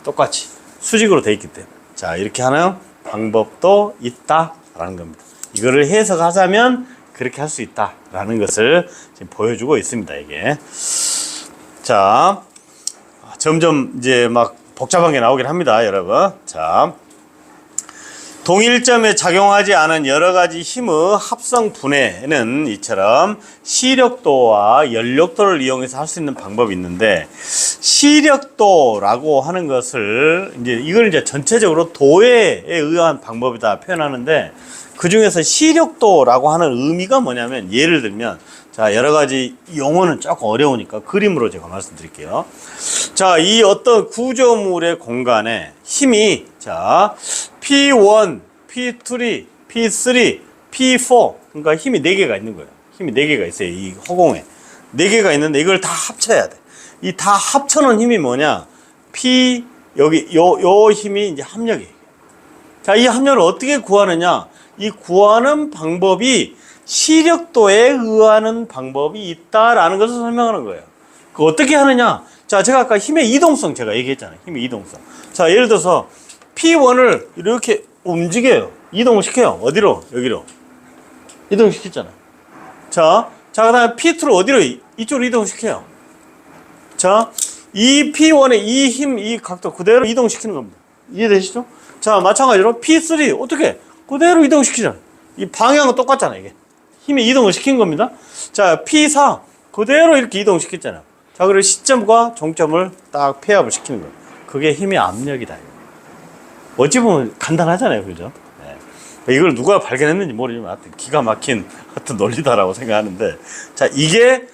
똑같이. 수직으로 돼 있기 때문에. 자, 이렇게 하는 방법도 있다라는 겁니다. 이거를 해석하자면 그렇게 할 수 있다라는 것을 지금 보여주고 있습니다, 이게. 자, 점점 이제 막 복잡한 게 나오긴 합니다, 여러분. 자, 동일점에 작용하지 않은 여러 가지 힘의 합성 분해는 이처럼 시력도와 연력도를 이용해서 할 수 있는 방법이 있는데, 시력도라고 하는 것을 이걸 이제 전체적으로 도에 의한 방법이다 표현하는데, 그 중에서 시력도라고 하는 의미가 뭐냐면, 예를 들면, 자, 여러 가지 용어는 조금 어려우니까 그림으로 제가 말씀드릴게요. 자, 이 어떤 구조물의 공간에 힘이, 자, P1, P2, P3, P4. 그러니까 힘이 4개가 있는 거예요. 힘이 4개가 있어요. 이 허공에. 4개가 있는데 이걸 다 합쳐야 돼. 이 다 합쳐놓은 힘이 뭐냐? 여기, 요 힘이 이제 합력이에요. 자, 이 합력을 어떻게 구하느냐? 이 구하는 방법이 시력도에 의하는 방법이 있다라는 것을 설명하는 거예요. 그 어떻게 하느냐? 자, 제가 아까 힘의 이동성 제가 얘기했잖아요. 힘의 이동성. 자, 예를 들어서 P1을 이렇게 움직여요. 이동을 시켜요. 어디로? 여기로. 이동시켰잖아요. 자, 그 다음에 P2를 어디로? 이쪽으로 이동시켜요. 자, 이 P1의 이 힘, 이 각도 그대로 이동시키는 겁니다. 이해되시죠? 자, 마찬가지로 P3 어떻게? 그대로 이동시키잖아요. 이 방향은 똑같잖아요, 이게. 힘의 이동을 시킨 겁니다. 자, P4 그대로 이렇게 이동시켰잖아요. 자, 그리고 시점과 종점을 딱 폐합을 시키는 거예요. 그게 힘의 압력이다. 어찌 보면 간단하잖아요, 그죠? 네. 이걸 누가 발견했는지 모르지만 하여튼 기가 막힌 하여튼 논리다라고 생각하는데, 자, 이게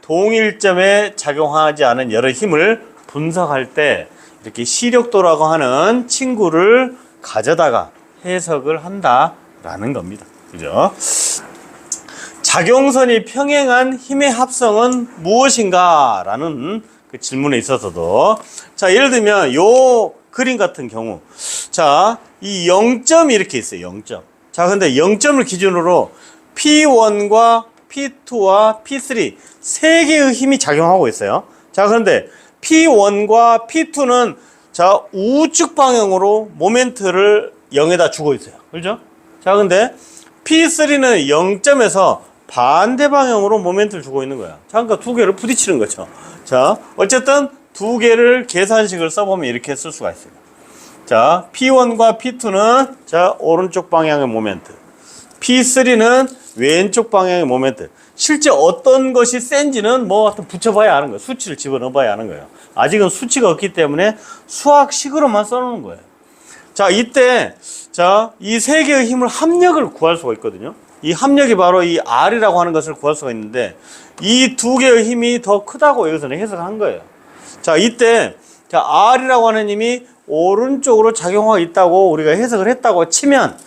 동일점에 작용하지 않은 여러 힘을 분석할 때 이렇게 시력도라고 하는 친구를 가져다가 해석을 한다라는 겁니다. 그죠? 작용선이 평행한 힘의 합성은 무엇인가? 라는 그 질문에 있어서도, 자, 예를 들면 요 그림 같은 경우, 자, 이 0점이 이렇게 있어요. 0점. 자, 근데 0점을 기준으로 P1과 P2와 P3 세 개의 힘이 작용하고 있어요. 자, 그런데 P1과 P2는 자, 우측 방향으로 모멘트를 0에다 주고 있어요. 그렇죠? 자, 근데 P3는 0점에서 반대 방향으로 모멘트를 주고 있는 거야. 자, 그러니까 두 개를 부딪히는 거죠. 자, 어쨌든 두 개를 계산식을 써보면 이렇게 쓸 수가 있어요. 자, P1과 P2는 자, 오른쪽 방향의 모멘트. P3는 왼쪽 방향의 모멘트. 실제 어떤 것이 센지는 뭐 하여튼 붙여봐야 아는 거예요. 수치를 집어넣어봐야 아는 거예요. 아직은 수치가 없기 때문에 수학식으로만 써놓는 거예요. 자, 이때 자, 이 세 개의 힘을 합력을 구할 수가 있거든요. 이 합력이 바로 이 R이라고 하는 것을 구할 수가 있는데, 이 두 개의 힘이 더 크다고 여기서는 해석한 거예요. 자, 이때 자, R이라고 하는 힘이 오른쪽으로 작용하고 있다고 우리가 해석을 했다고 치면,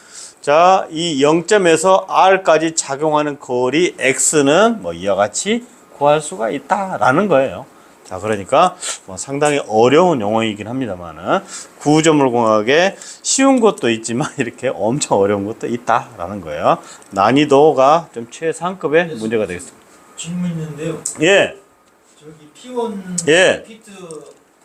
자, 이 0점에서 R까지 작용하는 거리 X는 뭐 이와 같이 구할 수가 있다라는 거예요. 자, 그러니까 뭐 상당히 어려운 용어이긴 합니다만은 구조물공학에 쉬운 것도 있지만 이렇게 엄청 어려운 것도 있다라는 거예요. 난이도가 좀 최상급의 문제가 되겠습니다. 질문 있는데요. 예. 저기 P1 예. 피트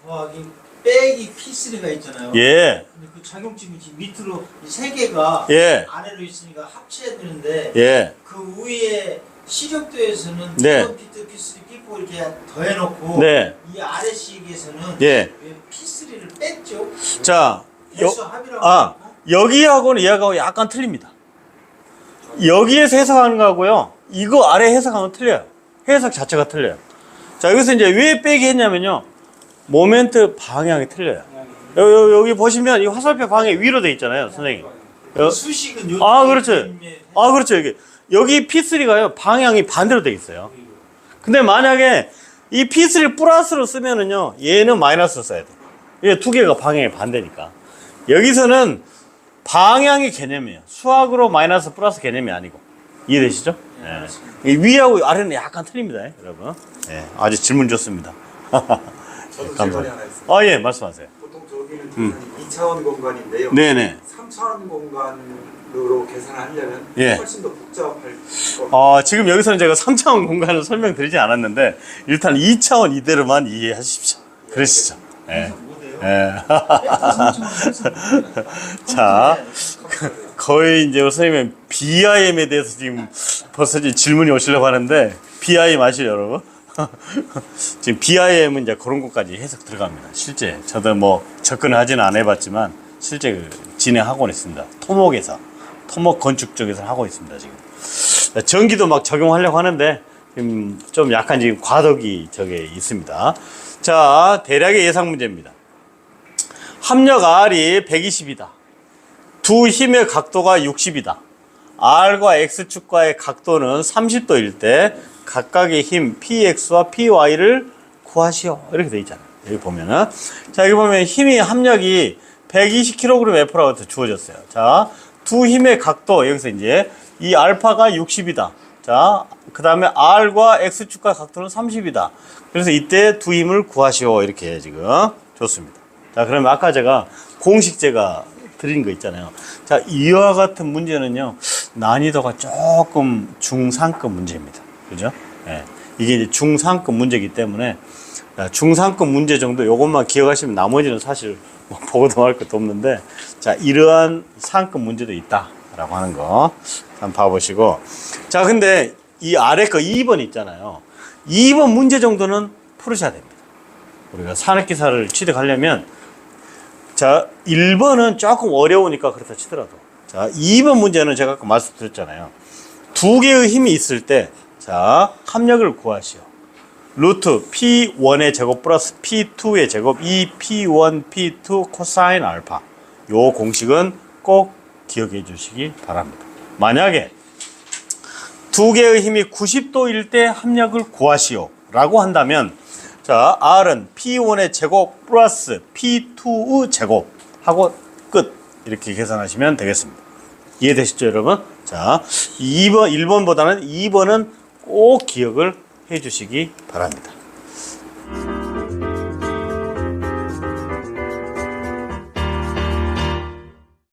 더하기 빼기 P3가 있잖아요. 예. 근데 그 작용점이 지금 밑으로 이 세 개가 예. 아래로 있으니까 합쳐야 되는데 예. 그 위에 시력도에서는 네. P1, P2, P3, P4 이렇게 더해놓고 네. 이 아래 식에서는 예. 왜 P3를 뺐죠? 자, 해수 합이라고 아, 하고. 여기하고는 얘하고 약간 틀립니다. 여기에서 해석하는 거하고요, 이거 아래 해석하는 건 틀려요. 해석 자체가 틀려요. 자, 여기서 이제 왜 빼기 했냐면요, 모멘트 방향이 틀려요. 여기 보시면 이 화살표 방향이 위로 돼 있잖아요, 선생님. 수식은 요 아, 그렇죠. 아, 그렇죠. 여기 P3가요, 방향이 반대로 돼 있어요. 근데 만약에 이 P3 플러스로 쓰면은요, 얘는 마이너스로 써야 돼. 얘 두 개가 방향이 반대니까. 여기서는 방향이 개념이에요. 수학으로 마이너스 플러스 개념이 아니고. 이해되시죠? 네. 위하고 아래는 약간 틀립니다, 여러분. 네, 아주 질문 좋습니다. 저도 질문이 하나 있습니다. 아, 예, 말씀하세요. 보통 저기는 2차원 공간인데요. 네네. 3차원 공간으로 계산하려면 예. 훨씬 더 복잡할 것 지금 여기서는 제가 3차원 공간을 설명드리지 않았는데, 일단 2차원 이대로만 이해하십시오. 그러시죠? 예. 예. 자, 거의 이제 선생님은 BIM에 대해서 지금 벌써 이제 질문이 오시려고 하는데, BIM 아시죠, 여러분? 지금 BIM은 이제 그런 것까지 해석 들어갑니다. 실제 저도 뭐 접근을 하지는 안 해봤지만 실제 진행하고 있습니다. 토목에서, 토목 건축 쪽에서 하고 있습니다. 지금 전기도 막 적용하려고 하는데 좀 약간 지금 과도기 저게 있습니다. 자, 대략의 예상 문제입니다. 합력 R이 120이다. 두 힘의 각도가 60이다. R과 X축과의 각도는 30도일 때 각각의 힘 PX와 PY를 구하시오. 이렇게 돼 있잖아요. 여기 보면은. 자, 여기 보면 힘이 합력이 120kgf라고 주어졌어요. 자, 두 힘의 각도, 여기서 이제 이 알파가 60이다. 자, 그 다음에 R과 X축과 각도는 30이다. 그래서 이때 두 힘을 구하시오. 이렇게 지금 줬습니다. 자, 그러면 아까 제가 공식 제가 드린 거 있잖아요. 자, 이와 같은 문제는요, 난이도가 조금 중상급 문제입니다. 그죠? 예. 이게 이제 중상급 문제이기 때문에, 중상급 문제 정도 요것만 기억하시면 나머지는 사실 뭐 보고도 할 것도 없는데, 자, 이러한 상급 문제도 있다라고 하는 거 한번 봐보시고. 자, 근데 이 아래 거 2번 있잖아요. 2번 문제 정도는 풀으셔야 됩니다. 우리가 산업기사를 취득하려면, 자, 1번은 조금 어려우니까 그렇다 치더라도, 자, 2번 문제는 제가 아까 말씀드렸잖아요. 두 개의 힘이 있을 때, 자, 합력을 구하시오. 루트 P1의 제곱 플러스 P2의 제곱 2P1 P2 코사인 알파. 요 공식은 꼭 기억해 주시기 바랍니다. 만약에 두 개의 힘이 90도일 때 합력을 구하시오 라고 한다면, 자, R은 P1의 제곱 플러스 P2의 제곱 하고 끝. 이렇게 계산하시면 되겠습니다. 이해되시죠, 여러분? 자, 1번보다는 2번은 꼭 기억을 해 주시기 바랍니다.